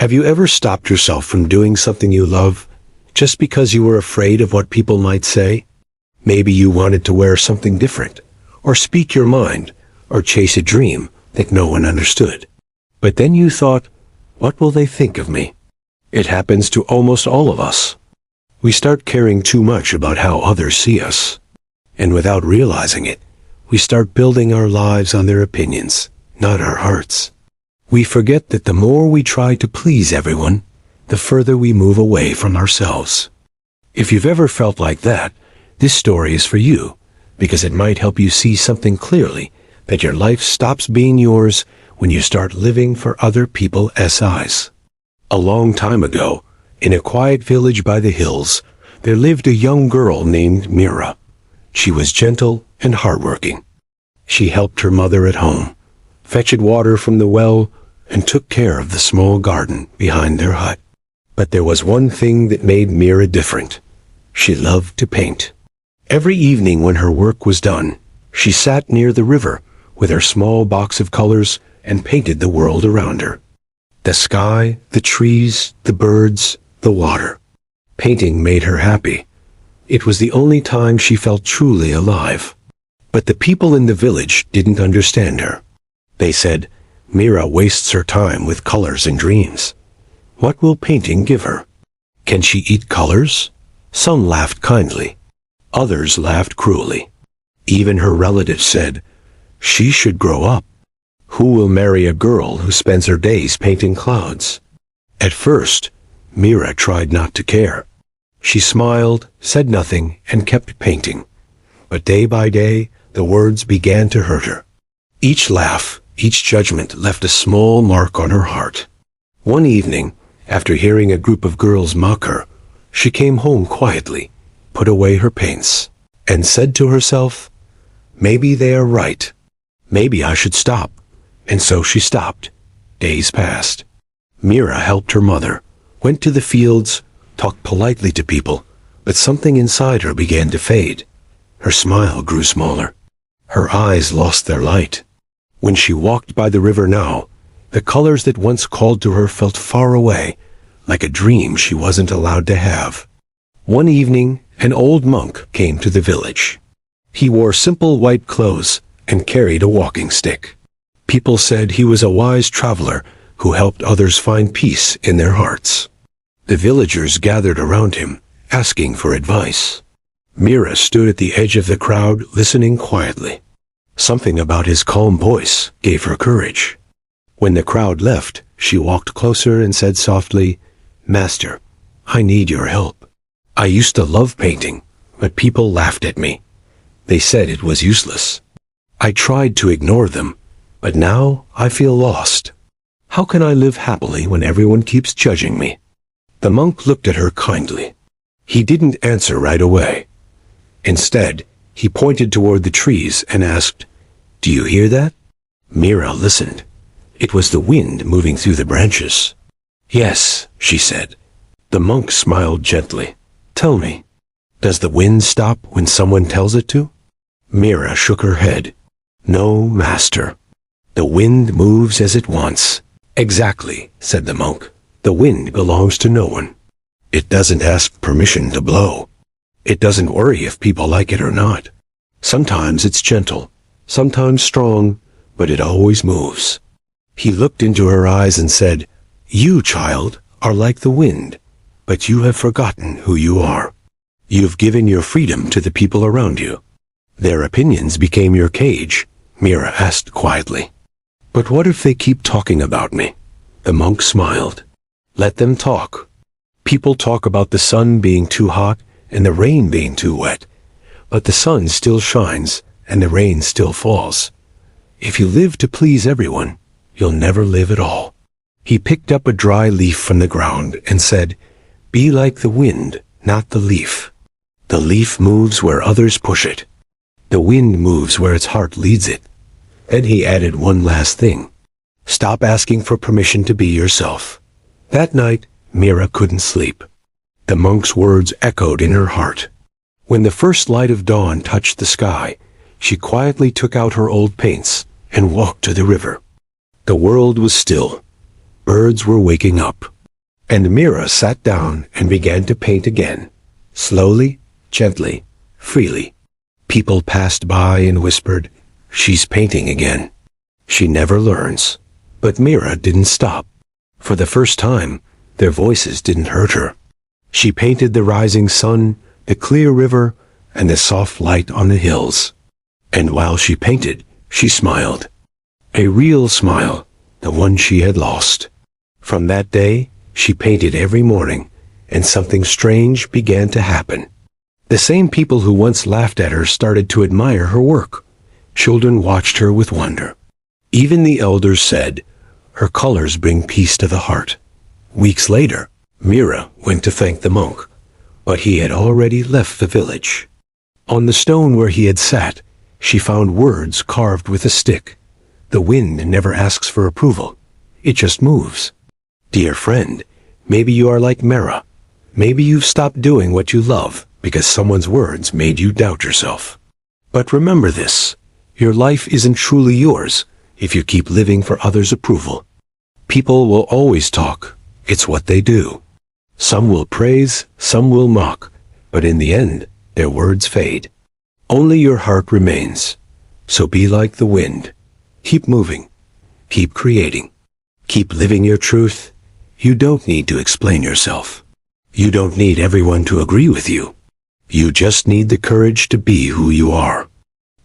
Have you ever stopped yourself from doing something you love just because you were afraid of what people might say? Maybe you wanted to wear something different, or speak your mind, or chase a dream that no one understood. But then you thought, what will they think of me? It happens to almost all of us. We start caring too much about how others see us. And without realizing it, we start building our lives on their opinions, not our hearts. We forget that the more we try to please everyone, the further we move away from ourselves. If you've ever felt like that, this story is for you, because it might help you see something clearly, that your life stops being yours when you start living for other people's eyes. A long time ago, in a quiet village by the hills, there lived a young girl named Meera. She was gentle and hardworking. She helped her mother at home, fetched water from the well, and took care of the small garden behind their hut. But there was one thing that made Meera different. She loved to paint. Every evening when her work was done, she sat near the river with her small box of colors and painted the world around her. The sky, the trees, the birds, the water. Painting made her happy. It was the only time she felt truly alive. But the people in the village didn't understand her. They said, Meera wastes her time with colors and dreams. What will painting give her? Can she eat colors? Some laughed kindly. Others laughed cruelly. Even her relatives said, she should grow up. Who will marry a girl who spends her days painting clouds? At first, Meera tried not to care. She smiled, said nothing, and kept painting. But day by day, the words began to hurt her. Each laugh, each judgment left a small mark on her heart. One evening, after hearing a group of girls mock her, she came home quietly, put away her paints, and said to herself, maybe they are right. Maybe I should stop. And so she stopped. Days passed. Meera helped her mother, went to the fields, talked politely to people, but something inside her began to fade. Her smile grew smaller. Her eyes lost their light. When she walked by the river now, the colors that once called to her felt far away, like a dream she wasn't allowed to have. One evening, an old monk came to the village. He wore simple white clothes and carried a walking stick. People said he was a wise traveler who helped others find peace in their hearts. The villagers gathered around him, asking for advice. Meera stood at the edge of the crowd, listening quietly. Something about his calm voice gave her courage. When the crowd left, she walked closer and said softly, Master, I need your help. I used to love painting, but people laughed at me. They said it was useless. I tried to ignore them, but now I feel lost. How can I live happily when everyone keeps judging me? The monk looked at her kindly. He didn't answer right away. Instead, he pointed toward the trees and asked, Do you hear that? Meera listened. It was the wind moving through the branches. Yes, she said. The monk smiled gently. Tell me, does the wind stop when someone tells it to? Meera shook her head. No, master. The wind moves as it wants. Exactly, said the monk. The wind belongs to no one. It doesn't ask permission to blow. It doesn't worry if people like it or not. Sometimes it's gentle, sometimes strong, but it always moves. He looked into her eyes and said, You, child, are like the wind, but you have forgotten who you are. You've given your freedom to the people around you. Their opinions became your cage, Meera asked quietly. But what if they keep talking about me? The monk smiled. Let them talk. People talk about the sun being too hot and the rain being too wet, but the sun still shines and the rain still falls. If you live to please everyone, you'll never live at all. He picked up a dry leaf from the ground and said, Be like the wind, not the leaf. The leaf moves where others push it. The wind moves where its heart leads it. Then he added one last thing. Stop asking for permission to be yourself. That night, Meera couldn't sleep. The monk's words echoed in her heart. When the first light of dawn touched the sky, she quietly took out her old paints and walked to the river. The world was still. Birds were waking up, And Meera sat down and began to paint again. Slowly, gently, freely. People passed by and whispered, "She's painting again." She never learns. But Meera didn't stop. For the first time, their voices didn't hurt her. She painted the rising sun, the clear river, and the soft light on the hills. And while she painted, she smiled. A real smile, the one she had lost. From that day, she painted every morning, and something strange began to happen. The same people who once laughed at her started to admire her work. Children watched her with wonder. Even the elders said, "Her colors bring peace to the heart." Weeks later, Meera went to thank the monk, but he had already left the village. On the stone where he had sat, she found words carved with a stick. The wind never asks for approval. It just moves. Dear friend, maybe you are like Meera. Maybe you've stopped doing what you love because someone's words made you doubt yourself. But remember this, your life isn't truly yours if you keep living for others' approval. People will always talk. It's what they do. Some will praise, some will mock, but in the end, their words fade. Only your heart remains. So be like the wind. Keep moving. Keep creating. Keep living your truth. You don't need to explain yourself. You don't need everyone to agree with you. You just need the courage to be who you are.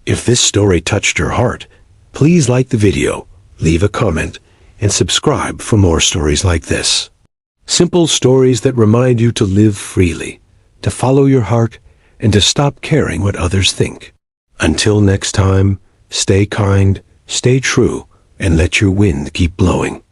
If this story touched your heart, please like the video, leave a comment, and subscribe for more stories like this. Simple stories that remind you to live freely, to follow your heart, and to stop caring what others think. Until next time, stay kind, stay true, and let your wind keep blowing.